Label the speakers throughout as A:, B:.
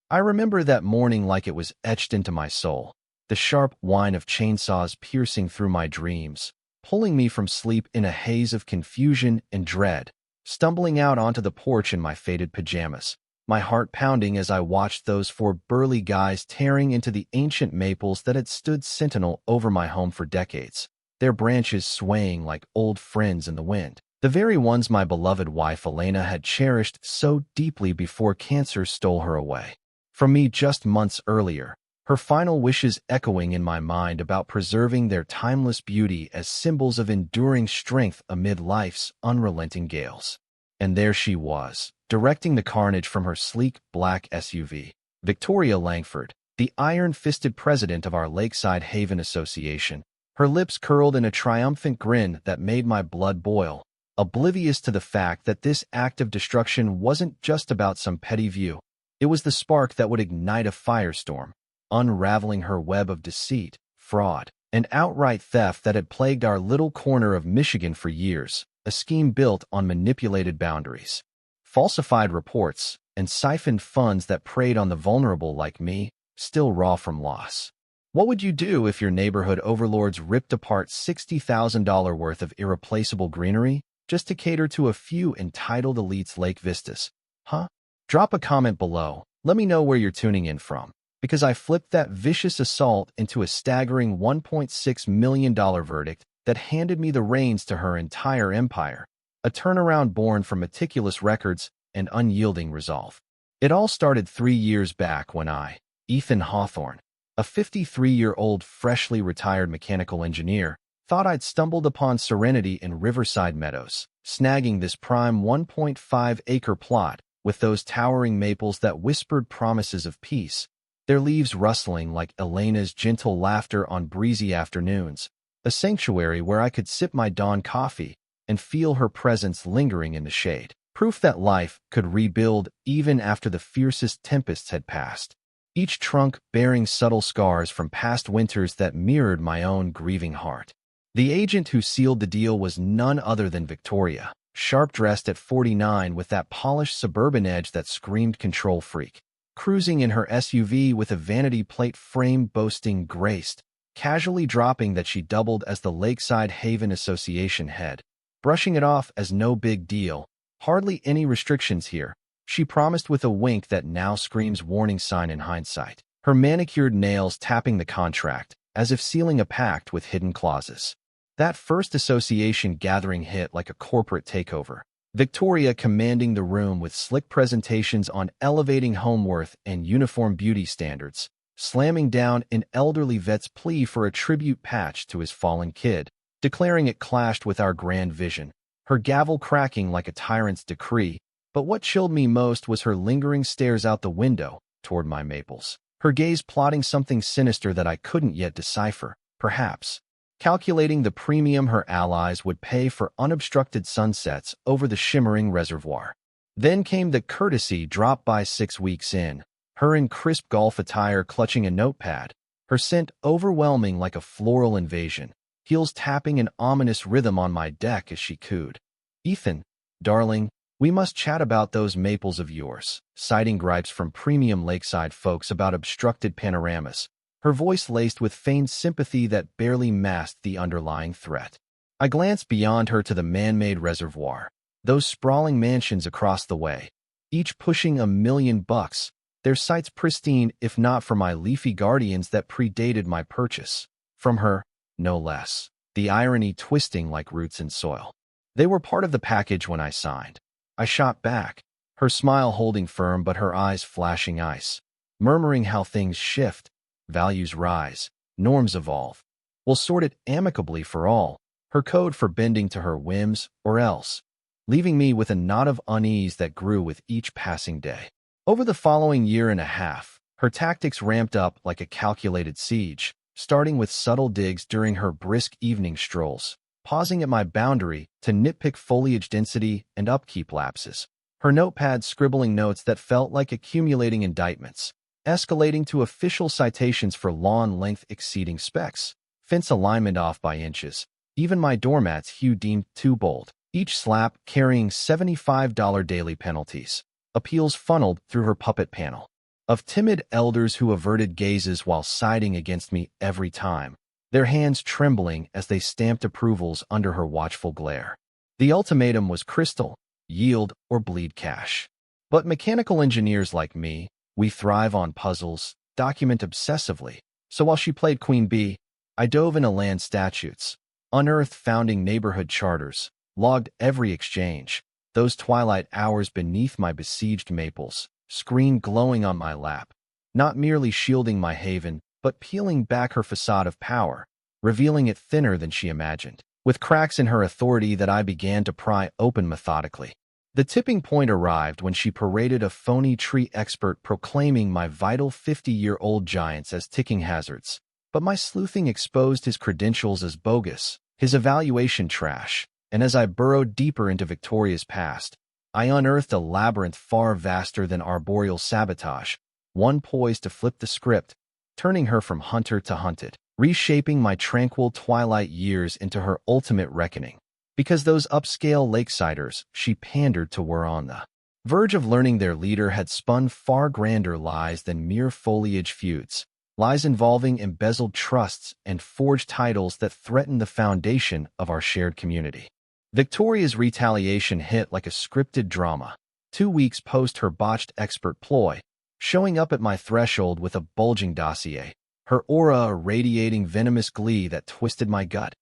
A: I remember that morning like it was etched into my soul, the sharp whine of chainsaws piercing through my dreams, pulling me from sleep in a haze of confusion and dread, stumbling out onto the porch in my faded pajamas, my heart pounding as I watched those four burly guys tearing into the ancient maples that had stood sentinel over my home for decades, their branches swaying like old friends in the wind. The very ones my beloved wife Elena had cherished so deeply before cancer stole her away from me just months earlier, her final wishes echoing in my mind about preserving their timeless beauty as symbols of enduring strength amid life's unrelenting gales. And there she was, directing the carnage from her sleek black SUV. Victoria Langford, the iron-fisted president of our Lakeside Haven Association, her lips curled in a triumphant grin that made my blood boil, oblivious to the fact that this act of destruction wasn't just about some petty view. It was the spark that would ignite a firestorm, unraveling her web of deceit, fraud, and outright theft that had plagued our little corner of Michigan for years, a scheme built on manipulated boundaries, falsified reports, and siphoned funds that preyed on the vulnerable like me, still raw from loss. What would you do if your neighborhood overlords ripped apart $60,000 worth of irreplaceable greenery just to cater to a few entitled elites' lake vistas? Huh? Drop a comment below. Let me know where you're tuning in from, because I flipped that vicious assault into a staggering $1.6 million verdict that handed me the reins to her entire empire, a turnaround born from meticulous records and unyielding resolve. It all started 3 years back when I, Ethan Hawthorne, a 53-year-old freshly retired mechanical engineer, thought I'd stumbled upon serenity in Riverside Meadows, snagging this prime 1.5-acre plot with those towering maples that whispered promises of peace, their leaves rustling like Elena's gentle laughter on breezy afternoons, a sanctuary where I could sip my dawn coffee and feel her presence lingering in the shade, proof that life could rebuild even after the fiercest tempests had passed, each trunk bearing subtle scars from past winters that mirrored my own grieving heart. The agent who sealed the deal was none other than Victoria, sharp-dressed at 49 with that polished suburban edge that screamed control freak, cruising in her SUV with a vanity plate frame boasting graced, casually dropping that she doubled as the Lakeside Haven Association head, brushing it off as no big deal, hardly any restrictions here, she promised with a wink that now screams warning sign in hindsight, her manicured nails tapping the contract, as if sealing a pact with hidden clauses. That first association gathering hit like a corporate takeover, Victoria commanding the room with slick presentations on elevating home worth and uniform beauty standards, slamming down an elderly vet's plea for a tribute patch to his fallen kid, declaring it clashed with our grand vision, her gavel cracking like a tyrant's decree. But what chilled me most was her lingering stares out the window toward my maples, her gaze plotting something sinister that I couldn't yet decipher, perhaps calculating the premium her allies would pay for unobstructed sunsets over the shimmering reservoir. Then came the courtesy drop by 6 weeks in, her in crisp golf attire clutching a notepad, her scent overwhelming like a floral invasion, heels tapping an ominous rhythm on my deck as she cooed. "Ethan, darling, we must chat about those maples of yours," citing gripes from premium lakeside folks about obstructed panoramas, her voice laced with feigned sympathy that barely masked the underlying threat. I glanced beyond her to the man-made reservoir, those sprawling mansions across the way, each pushing $1 million, their sites pristine if not for my leafy guardians that predated my purchase. From her, no less, the irony twisting like roots in soil. They were part of the package when I signed. I shot back, her smile holding firm but her eyes flashing ice, murmuring how things shift, values rise, norms evolve. We'll sort it amicably for all, her code for bending to her whims or else, leaving me with a knot of unease that grew with each passing day. Over the following year and a half, her tactics ramped up like a calculated siege, starting with subtle digs during her brisk evening strolls, pausing at my boundary to nitpick foliage density and upkeep lapses, her notepad scribbling notes that felt like accumulating indictments, escalating to official citations for lawn length exceeding specs, fence alignment off by inches, even my doormat's hue deemed too bold, each slap carrying $75 daily penalties, appeals funneled through her puppet panel. of timid elders who averted gazes while siding against me every time, their hands trembling as they stamped approvals under her watchful glare. The ultimatum was crystal: yield or bleed cash. But mechanical engineers like me, we thrive on puzzles, document obsessively. So while she played Queen Bee, I dove into land statutes, unearthed founding neighborhood charters, logged every exchange, those twilight hours beneath my besieged maples, screen glowing on my lap, not merely shielding my haven, but peeling back her facade of power, revealing it thinner than she imagined, with cracks in her authority that I began to pry open methodically. The tipping point arrived when she paraded a phony tree expert proclaiming my vital 50-year-old giants as ticking hazards. But my sleuthing exposed his credentials as bogus, his evaluation trash, and as I burrowed deeper into Victoria's past, I unearthed a labyrinth far vaster than arboreal sabotage, one poised to flip the script, turning her from hunter to hunted, reshaping my tranquil twilight years into her ultimate reckoning. Because those upscale lakesiders she pandered to were on the verge of learning their leader had spun far grander lies than mere foliage feuds, lies involving embezzled trusts and forged titles that threatened the foundation of our shared community. Victoria's retaliation hit like a scripted drama, 2 weeks post her botched expert ploy, showing up at my threshold with a bulging dossier, her aura radiating venomous glee that twisted my gut.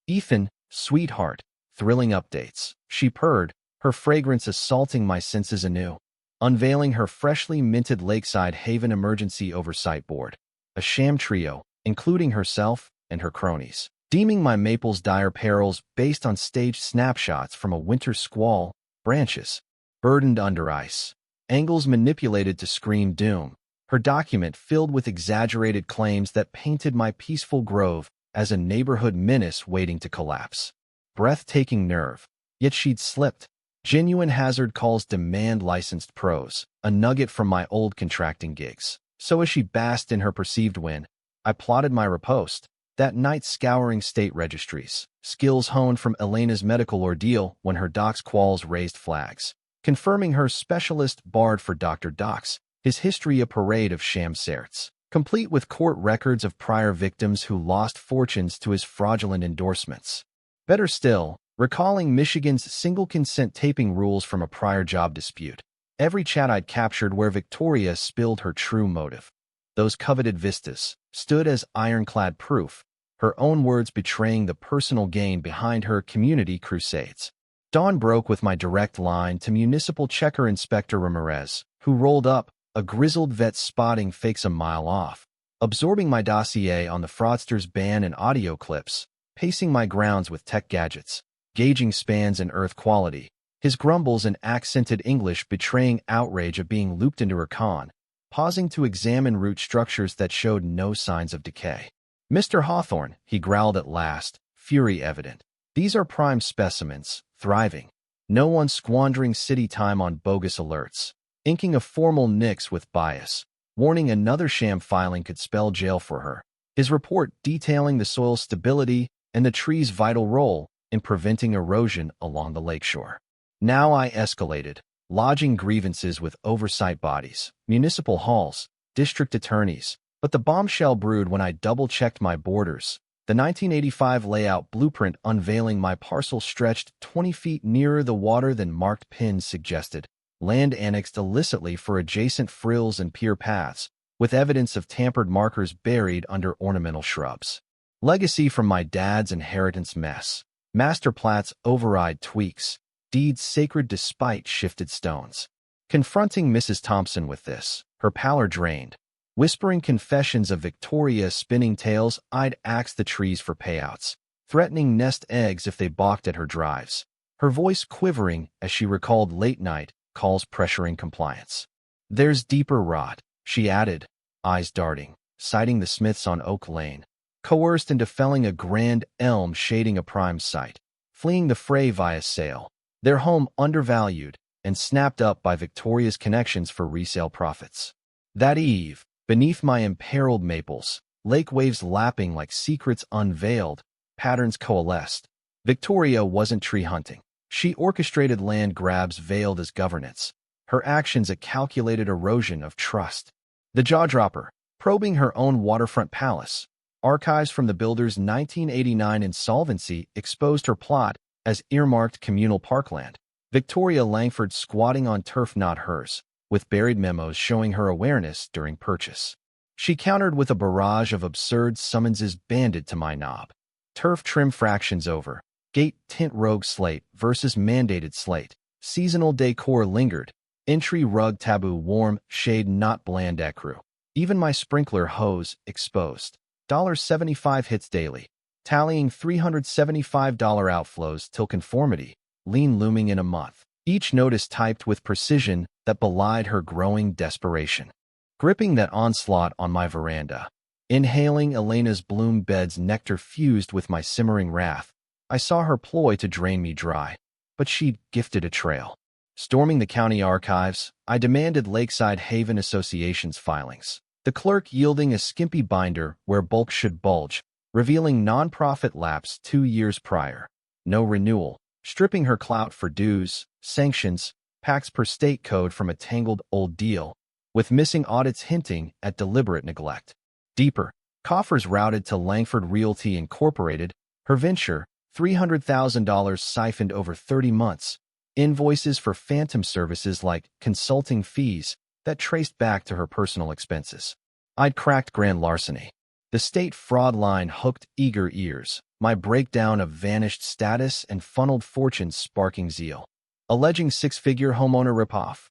A: "Ethan, sweetheart, thrilling updates," she purred, her fragrance assaulting my senses anew, unveiling her freshly minted lakeside haven emergency oversight board, a sham trio, including herself and her cronies, deeming my maple's dire perils based on staged snapshots from a winter squall, branches burdened under ice, angles manipulated to scream doom, her document filled with exaggerated claims that painted my peaceful grove as a neighborhood menace waiting to collapse. Breathtaking nerve, yet she'd slipped. Genuine hazard calls demand licensed pros, a nugget from my old contracting gigs. So as she basked in her perceived win, I plotted my riposte, that night scouring state registries, skills honed from Elena's medical ordeal when her doc's quals raised flags, confirming her specialist barred for Dr. Docs, his history a parade of sham certs, complete with court records of prior victims who lost fortunes to his fraudulent endorsements. Better still, recalling Michigan's single consent taping rules from a prior job dispute. Every chat I'd captured where Victoria spilled her true motive. Those coveted vistas stood as ironclad proof, her own words betraying the personal gain behind her community crusades. Dawn broke with my direct line to Municipal Checker Inspector Ramirez, who rolled up, a grizzled vet spotting fakes a mile off, absorbing my dossier on the fraudster's ban and audio clips, pacing my grounds with tech gadgets, gauging spans and earth quality, his grumbles in accented English betraying outrage of being looped into her con, pausing to examine root structures that showed no signs of decay. "Mr. Hawthorne," he growled at last, fury evident. "These are prime specimens, thriving. No one squandering city time on bogus alerts, inking a formal nix with bias, warning another sham filing could spell jail for her." His report detailing the soil's stability and the tree's vital role in preventing erosion along the lakeshore. Now I escalated, lodging grievances with oversight bodies, municipal halls, district attorneys, but the bombshell brewed when I double-checked my borders, the 1985 layout blueprint unveiling my parcel stretched 20 feet nearer the water than marked pins suggested, land annexed illicitly for adjacent frills and pier paths, with evidence of tampered markers buried under ornamental shrubs. Legacy from my dad's inheritance mess, master plats override tweaks, deeds sacred despite shifted stones. Confronting Mrs. Thompson with this, her pallor drained, whispering confessions of Victoria spinning tales, I'd axe the trees for payouts, threatening nest eggs if they balked at her drives, her voice quivering as she recalled late-night calls pressuring compliance. "There's deeper rot," she added, eyes darting, citing the Smiths on Oak Lane, coerced into felling a grand elm shading a prime site, fleeing the fray via sale, their home undervalued and snapped up by Victoria's connections for resale profits. That eve, beneath my imperiled maples, lake waves lapping like secrets unveiled, patterns coalesced. Victoria wasn't tree hunting. She orchestrated land grabs veiled as governance, her actions a calculated erosion of trust. The jaw-dropper, probing her own waterfront palace. Archives from the builder's 1989 insolvency exposed her plot as earmarked communal parkland. Victoria Langford squatting on turf not hers, with buried memos showing her awareness during purchase. She countered with a barrage of absurd summonses banded to my knob. Turf trim fractions over. Gate tint rogue slate versus mandated slate. Seasonal decor lingered. Entry rug taboo warm, shade not bland ecru. Even my sprinkler hose exposed. $75 hits daily. Tallying $375 outflows till conformity. Lien looming in a month. Each notice typed with precision that belied her growing desperation. Gripping that onslaught on my veranda. Inhaling Elena's bloom bed's nectar fused with my simmering wrath. I saw her ploy to drain me dry, but she'd gifted a trail. Storming the county archives, I demanded Lakeside Haven Association's filings. The clerk yielding a skimpy binder where bulk should bulge, revealing nonprofit lapse 2 years prior. No renewal, stripping her clout for dues, sanctions, packs per state code from a tangled old deal, with missing audits hinting at deliberate neglect. Deeper, coffers routed to Langford Realty Incorporated, her venture, $300,000 siphoned over 30 months, invoices for phantom services like consulting fees that traced back to her personal expenses. I'd cracked grand larceny. The state fraud line hooked eager ears, my breakdown of vanished status and funneled fortunes sparking zeal. Alleging six-figure homeowner ripoff.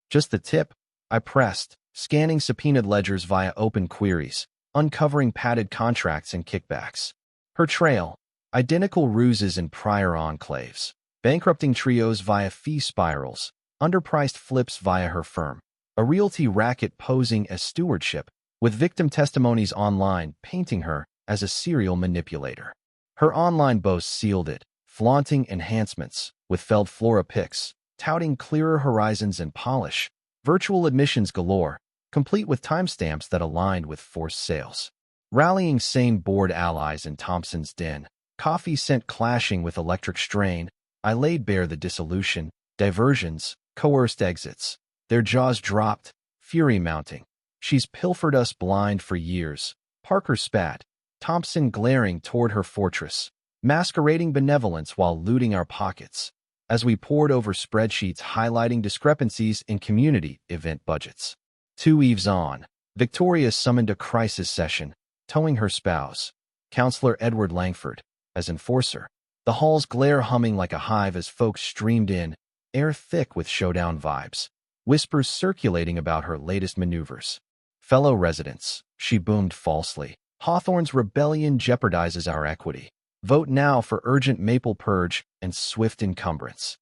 A: Just the tip, I pressed, scanning subpoenaed ledgers via open queries, uncovering padded contracts and kickbacks. Her trail, identical ruses in prior enclaves, bankrupting trios via fee spirals, underpriced flips via her firm, a realty racket posing as stewardship, with victim testimonies online painting her as a serial manipulator. Her online boasts sealed it, flaunting enhancements, with felled flora pics, touting clearer horizons and polish, virtual admissions galore, complete with timestamps that aligned with forced sales. Rallying sane board allies in Thompson's den, coffee scent clashing with electric strain, I laid bare the dissolution, diversions, coerced exits. Their jaws dropped, fury mounting. She's pilfered us blind for years. Parker spat, Thompson glaring toward her fortress, masquerading benevolence while looting our pockets, as we pored over spreadsheets highlighting discrepancies in community event budgets. 2 eves on, Victoria summoned a crisis session, towing her spouse, Counselor Edward Langford, as enforcer. The hall's glare humming like a hive as folks streamed in, air thick with showdown vibes, whispers circulating about her latest maneuvers. Fellow residents, she boomed falsely, Hawthorne's rebellion jeopardizes our equity. Vote now for urgent maple purge and swift encumbrance.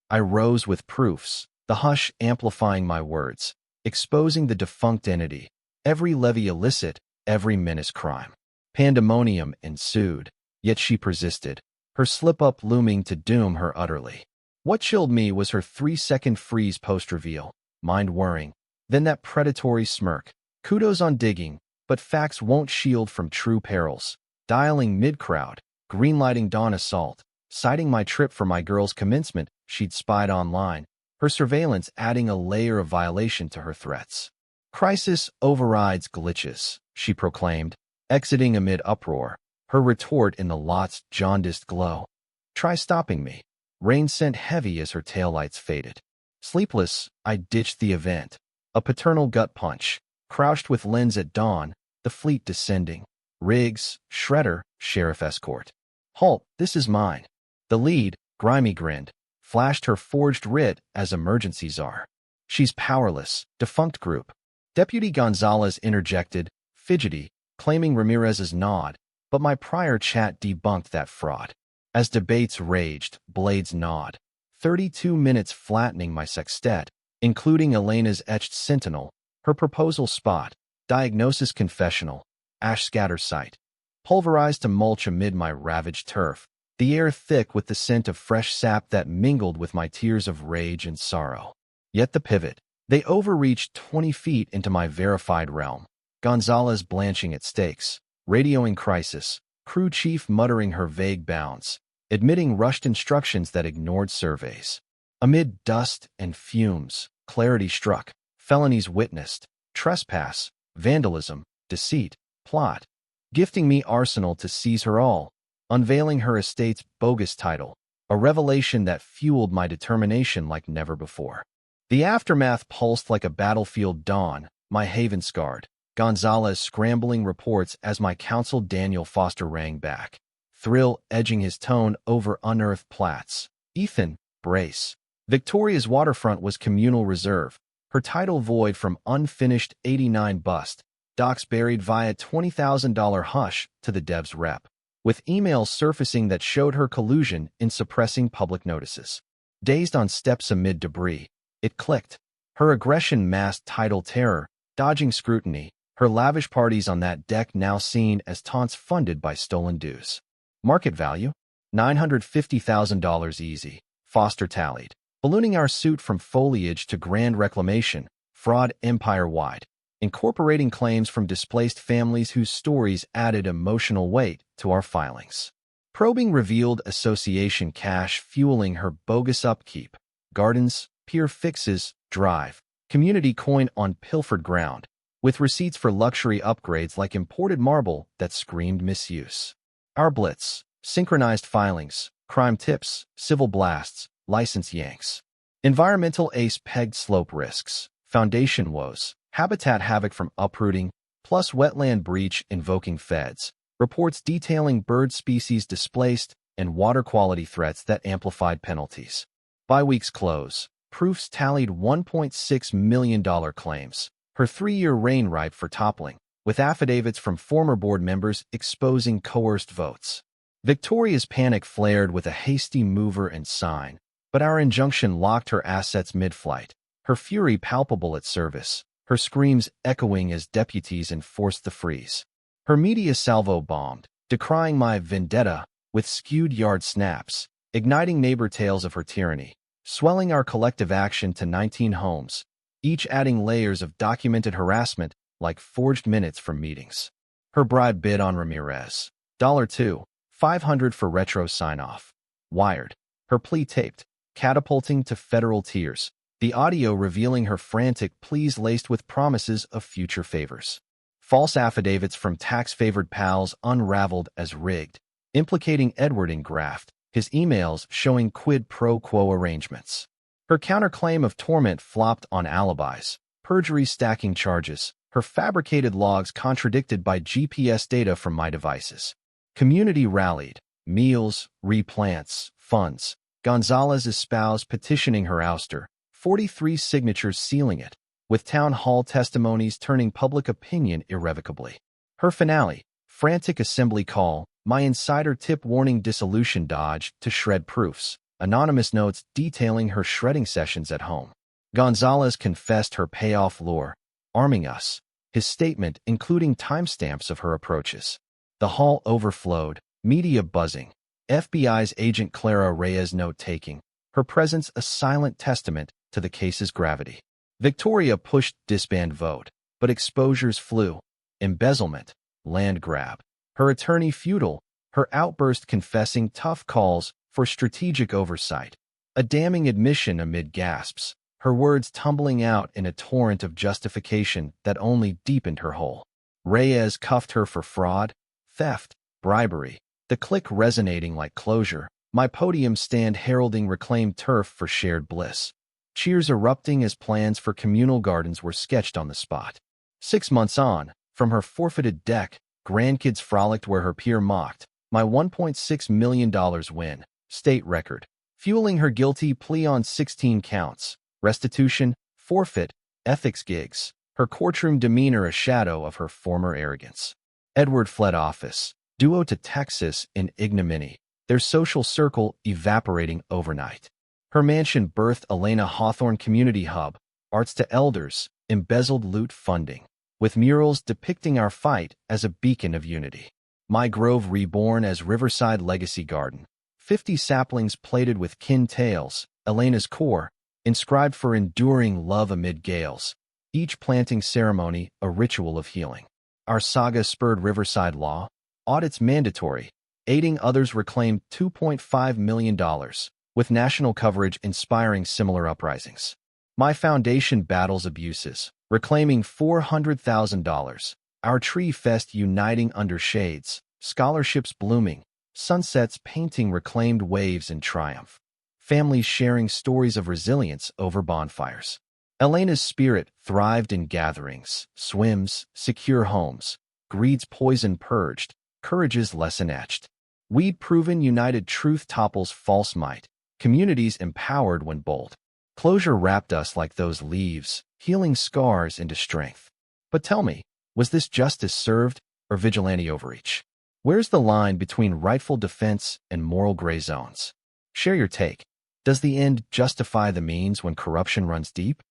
A: I rose with proofs, the hush amplifying my words, exposing the defunct entity, every levy illicit, every menace crime. Pandemonium ensued, yet she persisted, her slip-up looming to doom her utterly. What chilled me was her 3-second freeze post-reveal, mind-whirring, then that predatory smirk. Kudos on digging, but facts won't shield from true perils. Dialing mid-crowd, greenlighting dawn assault, citing my trip for my girl's commencement she'd spied online, her surveillance adding a layer of violation to her threats. Crisis overrides glitches, she proclaimed, exiting amid uproar, her retort in the lot's jaundiced glow. Try stopping me. Rain sent heavy as her taillights faded. Sleepless, I ditched the event. A paternal gut punch. Crouched with lens at dawn, the fleet descending. Riggs, shredder, sheriff escort. Halt, this is mine. The lead, grimy grinned, flashed her forged writ as emergency czar. She's powerless, defunct group. Deputy Gonzalez interjected, fidgety, claiming Ramirez's nod, but my prior chat debunked that fraud. As debates raged, blades gnawed. 32 minutes flattening my sextet, including Elena's etched sentinel, her proposal spot, diagnosis confessional, ash scatter site. Pulverized to mulch amid my ravaged turf, the air thick with the scent of fresh sap that mingled with my tears of rage and sorrow. Yet the pivot, they overreached 20 feet into my verified realm. Gonzalez blanching at stakes, radioing crisis, crew chief muttering her vague bounds, admitting rushed instructions that ignored surveys. Amid dust and fumes, clarity struck, felonies witnessed, trespass, vandalism, deceit, plot, gifting me arsenal to seize her all, unveiling her estate's bogus title, a revelation that fueled my determination like never before. The aftermath pulsed like a battlefield dawn, my haven scarred. Gonzalez scrambling reports as my counsel Daniel Foster rang back, thrill edging his tone over unearthed plats. Ethan, brace. Victoria's waterfront was communal reserve, her title void from unfinished '89 bust, docs buried via $20,000 hush to the dev's rep, with emails surfacing that showed her collusion in suppressing public notices. Dazed on steps amid debris, it clicked. Her aggression masked title terror, dodging scrutiny, her lavish parties on that deck now seen as taunts funded by stolen dues. Market value? $950,000 easy, Foster tallied, ballooning our suit from foliage to grand reclamation, fraud empire-wide, incorporating claims from displaced families whose stories added emotional weight to our filings. Probing revealed association cash fueling her bogus upkeep, gardens, pier fixes, drive, community coin on pilfered ground, with receipts for luxury upgrades like imported marble that screamed misuse. Our blitz, synchronized filings, crime tips, civil blasts, license yanks. Environmental ace pegged slope risks, foundation woes, habitat havoc from uprooting, plus wetland breach invoking feds, reports detailing bird species displaced, and water quality threats that amplified penalties. By week's close, proofs tallied $1.6 million claims, her 3-year reign ripe for toppling, with affidavits from former board members exposing coerced votes. Victoria's panic flared with a hasty mover and sign, but our injunction locked her assets mid-flight, her fury palpable at service, her screams echoing as deputies enforced the freeze. Her media salvo bombed, decrying my vendetta with skewed yard snaps, igniting neighbor tales of her tyranny, swelling our collective action to 19 homes, each adding layers of documented harassment like forged minutes from meetings. Her bribe bid on Ramirez. $2, $500 for retro sign-off. Wired. Her plea taped, catapulting to federal tears, the audio revealing her frantic pleas laced with promises of future favors. False affidavits from tax-favored pals unraveled as rigged, implicating Edward in graft, his emails showing quid pro quo arrangements. Her counterclaim of torment flopped on alibis, perjury stacking charges, her fabricated logs contradicted by GPS data from my devices. Community rallied, meals, replants, funds. Gonzalez espoused petitioning her ouster, 43 signatures sealing it, with town hall testimonies turning public opinion irrevocably. Her finale, frantic assembly call, my insider tip warning dissolution dodge to shred proofs, anonymous notes detailing her shredding sessions at home. Gonzalez confessed her payoff lure, arming us, his statement including timestamps of her approaches. The hall overflowed, media buzzing, FBI's agent Clara Reyes note-taking, her presence a silent testament to the case's gravity. Victoria pushed disband vote, but exposures flew, embezzlement, land grab. Her attorney futile, her outburst confessing tough calls for strategic oversight, a damning admission amid gasps, her words tumbling out in a torrent of justification that only deepened her hole. Reyes cuffed her for fraud, theft, bribery, the click resonating like closure, my podium stand heralding reclaimed turf for shared bliss. Cheers erupting as plans for communal gardens were sketched on the spot. 6 months on, from her forfeited deck, grandkids frolicked where her peer mocked, my $1.6 million win, state record, fueling her guilty plea on 16 counts, restitution, forfeit, ethics gigs, her courtroom demeanor a shadow of her former arrogance. Edward fled office, duo to Texas in ignominy, their social circle evaporating overnight. Her mansion birthed Elena Hawthorne Community Hub, arts to elders, embezzled loot funding, with murals depicting our fight as a beacon of unity. My grove reborn as Riverside Legacy Garden, 50 saplings plated with kin tales, Elena's core, inscribed for enduring love amid gales, each planting ceremony a ritual of healing. Our saga spurred Riverside law, audits mandatory, aiding others reclaimed $2.5 million, with national coverage inspiring similar uprisings. My foundation battles abuses, Reclaiming $400,000. Our tree fest uniting under shades, scholarships blooming, sunsets painting reclaimed waves in triumph. Families sharing stories of resilience over bonfires. Elena's spirit thrived in gatherings, swims, secure homes, greed's poison purged, courage's lesson etched. Weed-proven united truth topples false might, communities empowered when bold. Closure wrapped us like those leaves, healing scars into strength. But tell me, was this justice served or vigilante overreach? Where's the line between rightful defense and moral gray zones? Share your take. Does the end justify the means when corruption runs deep?